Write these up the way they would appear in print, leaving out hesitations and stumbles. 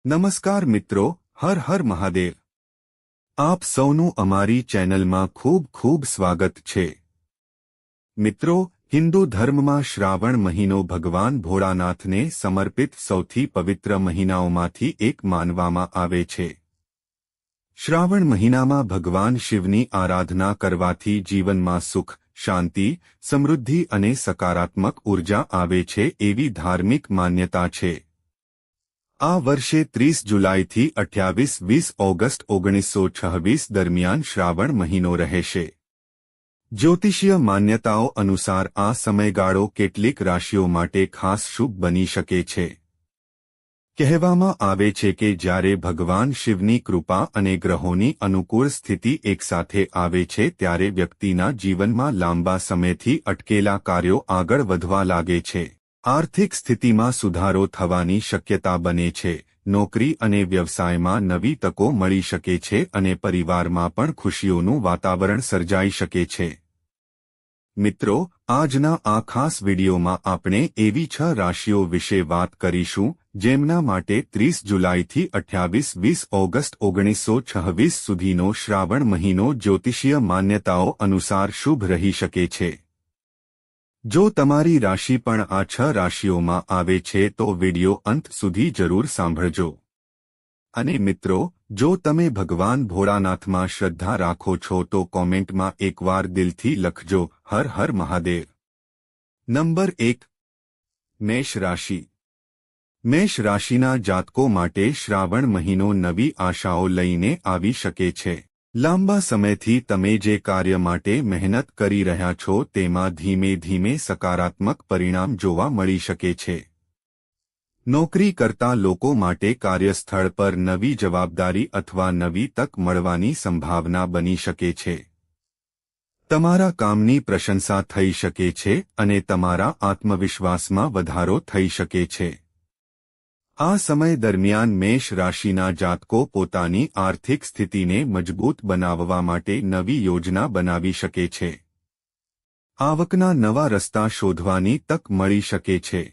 નમસ્કાર મિત્રો, હર હર મહાદેવ। આપ સૌનું અમારી ચેનલમાં ખૂબ ખૂબ સ્વાગત છે। મિત્રો, હિન્દુ ધર્મમાં શ્રાવણ મહિનો ભગવાન ભોળાનાથને સમર્પિત સૌથી પવિત્ર મહિનાઓમાંથી એક માનવામાં આવે છે। શ્રાવણ મહિનામાં ભગવાન શિવની આરાધના કરવાથી જીવનમાં સુખ, શાંતિ, સમૃદ્ધિ અને સકારાત્મક ઉર્જા આવે છે એવી ધાર્મિક માન્યતા છે। આ વર્ષે 30 જુલાઈથી 28-20 ઓગસ્ટ 1926 દરમિયાન શ્રાવણ મહિનો રહેશે। જ્યોતિષીય માન્યતાઓ અનુસાર આ સમયગાળો કેટલીક રાશિઓ માટે ખાસ શુભ બની શકે છે। કહેવામાં આવે છે કે જ્યારે ભગવાન શિવની કૃપા અને ગ્રહોની અનુકૂળ સ્થિતિ એકસાથે આવે છે ત્યારે વ્યક્તિના જીવનમાં લાંબા સમયથી અટકેલા કાર્યો આગળ વધવા લાગે છે। આર્થિક સ્થિતિમાં સુધારો થવાની શક્યતા બને છે, નોકરી અને વ્યવસાયમાં નવી તકો મળી શકે છે અને પરિવારમાં પણ ખુશીઓનું વાતાવરણ સર્જાઈ શકે છે। મિત્રો, આજના આ ખાસ વિડીયોમાં આપણે એવી 6 રાશિઓ વિશે વાત કરીશું જેમના માટે 30 જુલાઈથી 28-20 ઓગસ્ટ 1926 સુધીનો શ્રાવણ મહિનો જ્યોતિષીય માન્યતાઓ અનુસાર શુભ રહી શકે છે। જો તમારી રાશિ પણ આ 6 રાશિઓમાં આવે છે તો વિડિયો અંત સુધી જરૂર સાંભળજો। અને મિત્રો, જો તમે ભગવાન ભોળાનાથમાં શ્રદ્ધા રાખો છો તો કોમેન્ટમાં એકવાર દિલથી લખજો, હર હર મહાદેવ। નંબર 1, મેષ રાશિ। મેષ રાશિના જાતકો માટે શ્રાવણ મહિનો નવી આશાઓ લઈને આવી શકે છે। લાંબા સમયથી તમે જે કાર્ય માટે મહેનત કરી રહ્યા છો તેમાં ધીમે ધીમે સકારાત્મક પરિણામ જોવા મળી શકે છે। નોકરી કરતા લોકો માટે કાર્યસ્થળ પર નવી જવાબદારી અથવા નવી તક મળવાની સંભાવના બની શકે છે। તમારા કામની પ્રશંસા થઈ શકે છે અને તમારા આત્મવિશ્વાસમાં વધારો થઈ શકે છે। આ સમય દરમિયાન મેષ રાશિના જાતકો પોતાની આર્થિક સ્થિતિને મજબૂત બનાવવા માટે નવી યોજના બનાવી શકે છે। આવકના નવા રસ્તા શોધવાની તક મળી શકે છે।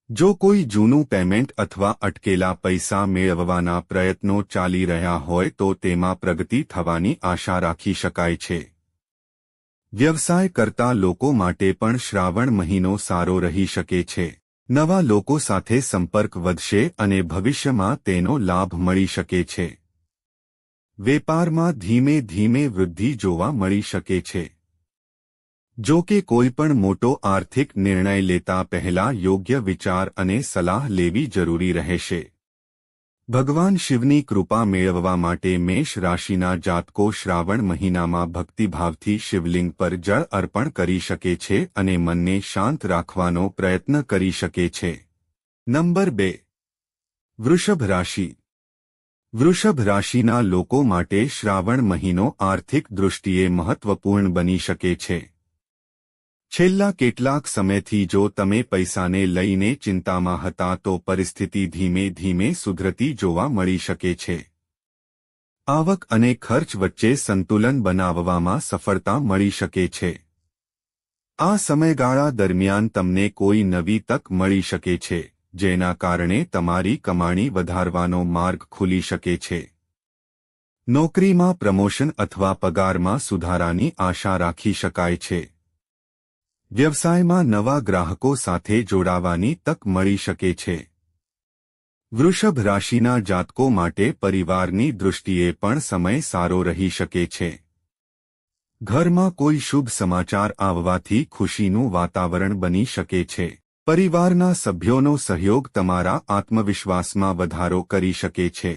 જો કોઈ જૂનું પેમેન્ટ અથવા અટકેલા પૈસા મેળવવાના પ્રયત્નો ચાલી રહ્યા હોય તો તેમાં પ્રગતિ થવાની આશા રાખી શકાય છે। વ્યવસાય કરતા લોકો માટે પણ શ્રાવણ મહિનો સારો રહી શકે છે। નવા લોકો સાથે સંપર્ક વધશે અને ભવિષ્યમાં તેનો લાભ મળી શકે છે। વેપારમાં ધીમે ધીમે વૃદ્ધિ જોવા મળી શકે છે। જો કે કોઈ પણ મોટો આર્થિક નિર્ણય લેતા પહેલા યોગ્ય વિચાર અને સલાહ લેવી જરૂરી રહેશે। ભગવાન શિવની કૃપા મેળવવા માટે મેષ રાશિના જાતકો શ્રાવણ મહિનામાં ભક્તિભાવથી શિવલિંગ પર જળ અર્પણ કરી શકે છે અને મનને શાંત રાખવાનો પ્રયત્ન કરી શકે છે। નંબર 2, વૃષભ રાશિ। વૃષભ રાશિના લોકો માટે શ્રાવણ મહિનો આર્થિક દૃષ્ટિએ મહત્વપૂર્ણ બની શકે છે। છેલ્લા કેટલાક સમયથી જો તમે પૈસાને લઈને ચિંતામાં હતા તો પરિસ્થિતિ ધીમે ધીમે સુધરતી જોવા મળી શકે છે। આવક અને ખર્ચ વચ્ચે સંતુલન બનાવવામાં સફળતા મળી શકે છે। આ સમયગાળા દરમિયાન તમને કોઈ નવી તક મળી શકે છે જેના કારણે તમારી કમાણી વધારવાનો માર્ગ ખુલી શકે છે। નોકરીમાં પ્રમોશન અથવા પગારમાં સુધારાની આશા રાખી શકાય છે। વ્યવસાયમાં નવા ગ્રાહકો સાથે જોડાવાની તક મળી શકે છે। વૃષભ રાશિના જાતકો માટે પરિવારની દૃષ્ટિએ પણ સમય સારો રહી શકે છે। ઘરમાં કોઈ શુભ સમાચાર આવવાથી ખુશીનું વાતાવરણ બની શકે છે। પરિવારના સભ્યોનો સહયોગ તમારા આત્મવિશ્વાસમાં વધારો કરી શકે છે।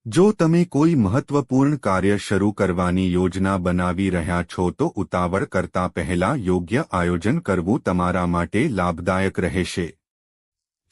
જો તમે કોઈ મહત્વપૂર્ણ કાર્ય શરૂ કરવાની યોજના બનાવી રહ્યા છો તો ઉતાવળ કરતા પહેલા યોગ્ય આયોજન કરવું તમારા માટે લાભદાયક રહેશે।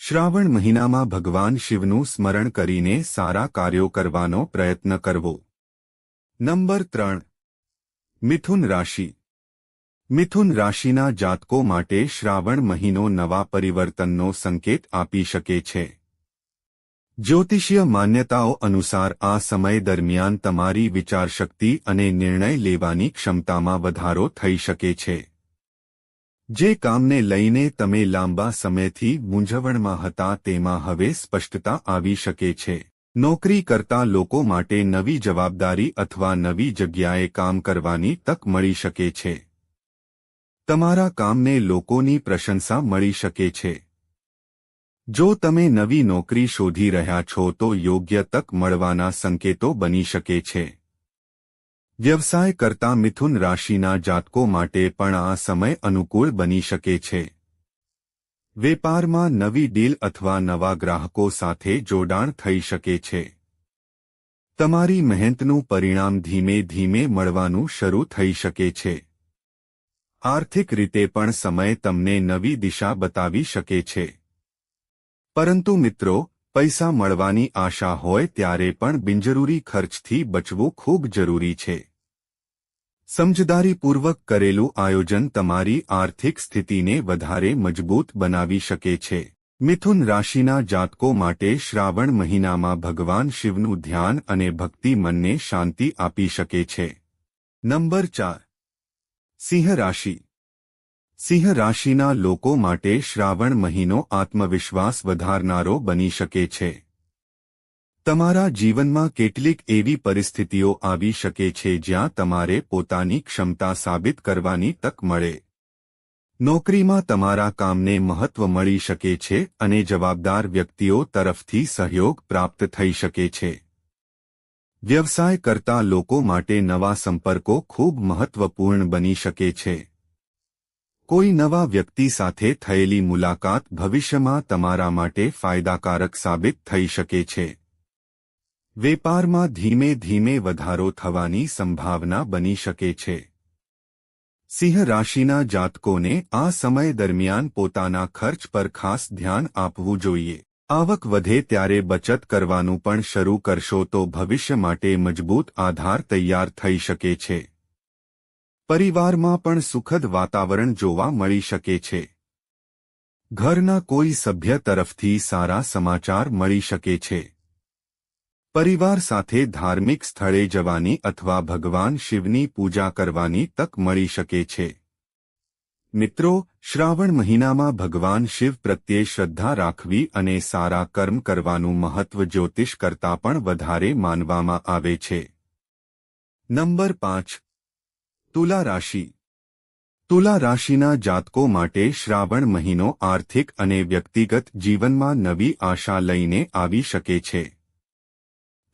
શ્રાવણ મહિનામાં ભગવાન શિવનું સ્મરણ કરીને સારા કાર્યો કરવાનો પ્રયત્ન કરવો। નંબર 3, મિથુન રાશિ। મિથુન રાશિના જાતકો માટે શ્રાવણ મહિનો નવા પરિવર્તનનો સંકેત આપી શકે છે। જ્યોતિષીય માન્યતાઓ અનુસાર આ સમય દરમિયાન તમારી વિચારશક્તિ અને નિર્ણય લેવાની ક્ષમતામાં વધારો થઈ શકે છે। જે કામને લઈને તમે લાંબા સમયથી મૂંઝવણમાં હતા તેમાં હવે સ્પષ્ટતા આવી શકે છે. નોકરી કરતા લોકો માટે નવી જવાબદારી અથવા નવી જગ્યાએ કામ કરવાની તક મળી શકે છે. તમારા કામને લોકોની પ્રશંસા મળી શકે છે. જો તમે નવી નોકરી શોધી રહ્યા છો તો યોગ્ય તક મળવાના સંકેતો બની શકે છે. વ્યવસાય કરતા મિથુન રાશિના જાતકો માટે પણ આ સમય અનુકૂળ બની શકે છે. વેપારમાં નવી ડીલ અથવા નવા ગ્રાહકો સાથે જોડાણ થઈ શકે છે. તમારી મહેનતનું પરિણામ ધીમે ધીમે મળવાનું શરૂ થઈ શકે છે. આર્થિક રીતે પણ સમય તમને નવી દિશા બતાવી શકે છે. પરંતુ મિત્રો, પૈસા મળવાની આશા હોય ત્યારે પણ બિનજરૂરી ખર્ચથી બચવું ખૂબ જરૂરી છે. સમજદારીપૂર્વક કરેલું આયોજન તમારી આર્થિક સ્થિતિને વધારે મજબૂત બનાવી શકે છે. મિથુન રાશિના જાતકો માટે શ્રાવણ મહિનામાં ભગવાન શિવનું ધ્યાન અને ભક્તિ મનને શાંતિ આપી શકે છે. નંબર 4. સિંહ રાશિ. સિંહ રાશિના લોકો માટે શ્રાવણ મહિનો આત્મવિશ્વાસ વધારનારો બની શકે છે. તમારા જીવનમાં કેટલીક એવી પરિસ્થિતિઓ આવી શકે છે જ્યાં તમારે પોતાની ક્ષમતા સાબિત કરવાની તક મળે. નોકરીમાં તમારા કામને મહત્વ મળી શકે છે અને જવાબદાર વ્યક્તિઓ તરફથી સહયોગ પ્રાપ્ત થઈ શકે છે. વ્યવસાય કરતા લોકો માટે નવા સંપર્કો ખૂબ મહત્વપૂર્ણ બની શકે છે. કોઈ નવા વ્યક્તિ સાથે થયેલી મુલાકાત ભવિષ્યમાં તમારા માટે ફાયદાકારક સાબિત થઈ શકે છે. વેપારમાં ધીમે ધીમે વધારો થવાની સંભાવના બની શકે છે. સિંહ રાશિના જાતકોને આ સમય દરમિયાન પોતાના ખર્ચ પર ખાસ ધ્યાન આપવું જોઈએ. આવક વધે ત્યારે બચત કરવાનું પણ શરૂ કરશો તો ભવિષ્ય માટે મજબૂત આધાર તૈયાર થઈ શકે છે. પરિવારમાં પણ સુખદ વાતાવરણ જોવા મળી શકે છે. ઘરના કોઈ સભ્ય તરફથી સારા સમાચાર મળી શકે છે. પરિવાર સાથે ધાર્મિક સ્થળે જવાની અથવા ભગવાન શિવની પૂજા કરવાની તક મળી શકે છે. મિત્રો, શ્રાવણ મહિનામાં ભગવાન શિવ પ્રત્યે શ્રદ્ધા રાખવી અને સારા કર્મ કરવાનું મહત્વ જ્યોતિષ કરતાં પણ વધારે માનવામાં આવે છે. નંબર 5. તુલા રાશિ. તુલા રાશિના જાતકો માટે શ્રાવણ મહિનો આર્થિક અને વ્યક્તિગત જીવનમાં નવી આશા લઈને આવી શકે છે.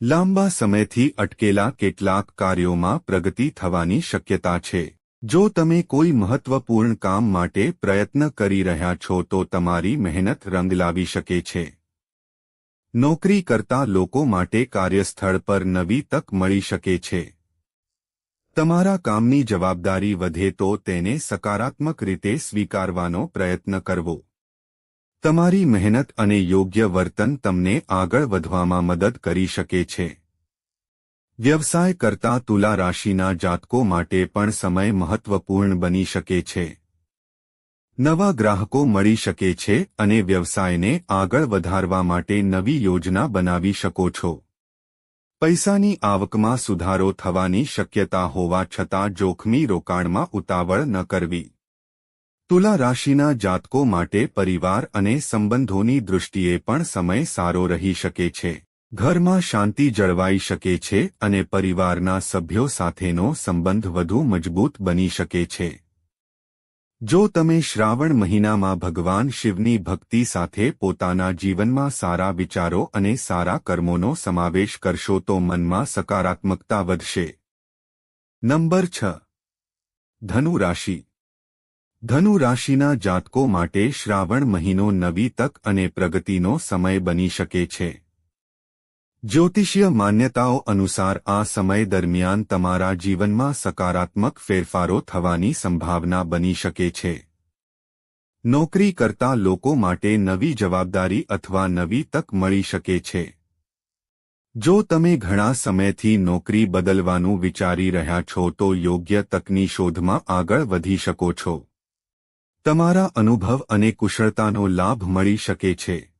લાંબા સમયથી અટકેલા કેટલાક કાર્યોમાં પ્રગતિ થવાની શક્યતા છે. જો તમે કોઈ મહત્વપૂર્ણ કામ માટે પ્રયત્ન કરી રહ્યા છો તો તમારી મહેનત રંગ લાવી શકે છે. નોકરી કરતા લોકો માટે કાર્યસ્થળ પર નવી તક મળી શકે છે. તમારા કામની જવાબદારી વધે તો તેને સકારાત્મક રીતે સ્વીકારવાનો પ્રયત્ન કરવો. તમારી મહેનત અને યોગ્ય વર્તન તમને આગળ વધવામાં મદદ કરી શકે છે. વ્યવસાય કરતા તુલા રાશિના જાતકો માટે પણ સમય મહત્વપૂર્ણ બની શકે છે. નવા ગ્રાહકો મળી શકે છે અને વ્યવસાયને આગળ વધારવા માટે નવી યોજના બનાવી શકો છો. પૈસાની આવકમાં સુધારો થવાની શક્યતા હોવા છતાં જોખમી રોકાણમાં ઉતાવળ ન કરવી. તુલા રાશિના જાતકો માટે પરિવાર અને સંબંધોની દૃષ્ટિએ પણ સમય સારો રહી શકે છે. ઘરમાં શાંતિ જળવાઈ શકે છે અને પરિવારના સભ્યો સાથેનો સંબંધ વધુ મજબૂત બની શકે છે. જો તમે શ્રાવણ મહિનામાં ભગવાન શિવની ભક્તિ સાથે પોતાના જીવનમાં સારા વિચારો અને સારા કર્મોનો સમાવેશ કરશો તો મનમાં સકારાત્મકતા વધશે. નંબર 6. ધનુ રાશિ. ધનુ રાશિના જાતકો માટે શ્રાવણ મહિનો નવી તક અને પ્રગતિનો સમય બની શકે છે. જ્યોતિષીય માન્યતાઓ અનુસાર આ સમય દરમિયાન તમારા જીવનમાં સકારાત્મક ફેરફારો થવાની સંભાવના બની શકે છે. નોકરી કરતા લોકો માટે નવી જવાબદારી અથવા નવી તક મળી શકે છે. જો તમે ઘણા સમયથી નોકરી બદલવાનું વિચારી રહ્યા છો તો યોગ્ય તકની શોધમાં આગળ વધી શકો છો. તમારા અનુભવ અને કુશળતાનો લાભ મળી શકે છે.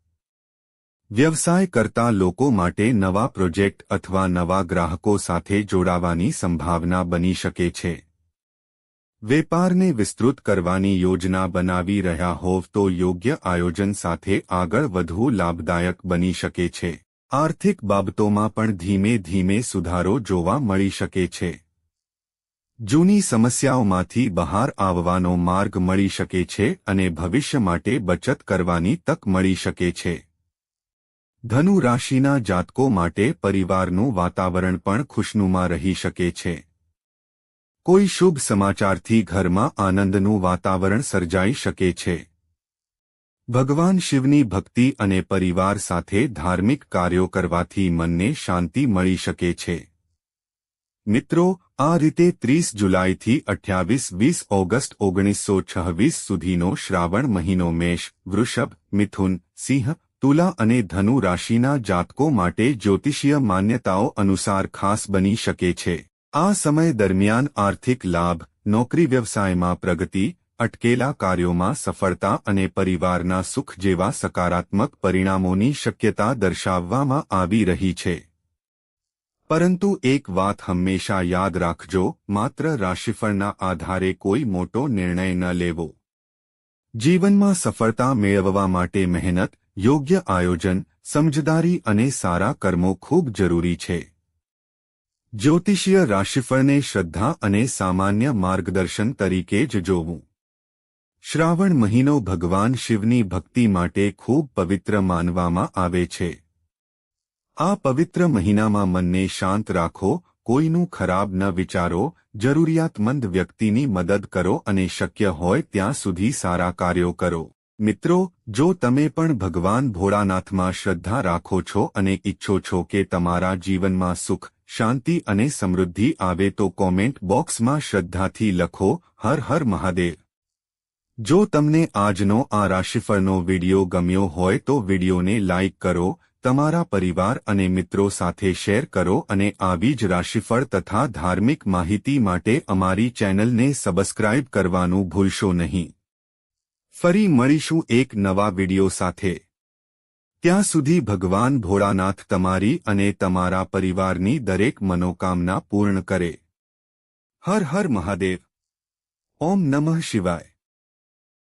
વ્યવસાય કરતા લોકો માટે નવા પ્રોજેક્ટ અથવા નવા ગ્રાહકો સાથે જોડાવાની સંભાવના બની શકે છે. વેપારને વિસ્તૃત કરવાની યોજના બનાવી રહ્યા હોવ તો યોગ્ય આયોજન સાથે આગળ વધવું લાભદાયક બની શકે છે. આર્થિક બાબતોમાં પણ ધીમે ધીમે સુધારો જોવા મળી શકે છે. જૂની સમસ્યાઓમાંથી બહાર આવવાનો માર્ગ મળી શકે છે અને ભવિષ્ય માટે બચત કરવાની તક મળી શકે છે. ધનુ રાશિના જાતકો માટે પરિવારનું વાતાવરણ પણ ખુશનુમા રહી શકે છે. કોઈ શુભ સમાચારથી ઘરમાં આનંદનું વાતાવરણ સર્જાઈ શકે છે. ભગવાન શિવની ભક્તિ અને પરિવાર સાથે ધાર્મિક કાર્યો કરવાથી મનને શાંતિ મળી શકે છે. મિત્રો, આ રીતે 30 જુલાઈથી 28-20 ઓગસ્ટ 1926 સુધીનો શ્રાવણ મહિનો મેષ, વૃષભ, મિથુન, સિંહ, તુલા અને ધનુ રાશિના જાતકો માટે જ્યોતિષીય માન્યતાઓ અનુસાર ખાસ બની શકે છે. આ સમય દરમિયાન આર્થિક લાભ, નોકરી વ્યવસાયમાં પ્રગતિ, અટકેલા કાર્યોમાં સફળતા અને પરિવારના સુખ જેવા સકારાત્મક પરિણામોની શક્યતા દર્શાવવામાં આવી રહી છે. પરંતુ એક વાત હંમેશા યાદ રાખજો, માત્ર રાશિફળના આધારે કોઈ મોટો નિર્ણય ન લેવો. જીવનમાં સફળતા મેળવવા માટે મહેનત, યોગ્ય આયોજન, સમજદારી અને સારા કર્મો ખૂબ જરૂરી છે. જ્યોતિષીય રાશિફળને શ્રદ્ધા અને સામાન્ય માર્ગદર્શન તરીકે જ જોવું. શ્રાવણ મહિનો ભગવાન શિવની ભક્તિ માટે ખૂબ પવિત્ર માનવામાં આવે છે. આ પવિત્ર મહિનામાં મનને શાંત રાખો, કોઈનું ખરાબ ન વિચારો, જરૂરિયાતમંદ વ્યક્તિની મદદ કરો અને શક્ય હોય ત્યાં સુધી સારા કાર્યો કરો. મિત્રો, જો તમે પણ ભગવાન ભોળાનાથમાં શ્રદ્ધા રાખો છો અને ઈચ્છો છો કે તમારા જીવનમાં સુખ, શાંતિ અને સમૃદ્ધિ આવે તો કોમેન્ટ બોક્સમાં શ્રદ્ધાથી લખો, હર હર મહાદેવ. જો તમને આજનો આ રાશિફળનો વિડિયો ગમ્યો હોય તો વિડિયોને લાઇક કરો, તમારા પરિવાર અને મિત્રો સાથે શેર કરો અને આવી જ રાશિફળ તથા ધાર્મિક માહિતી માટે અમારી ચેનલને સબસ્ક્રાઇબ કરવાનું ભૂલશો નહીં. ફરી મળીશું એક નવા વિડિયો સાથે. ત્યાં સુધી ભગવાન ભોળાનાથ તમારી અને તમારા પરિવારની દરેક મનોકામના પૂર્ણ કરે. હર હર મહાદેવ. ઓમ નમઃ શિવાય.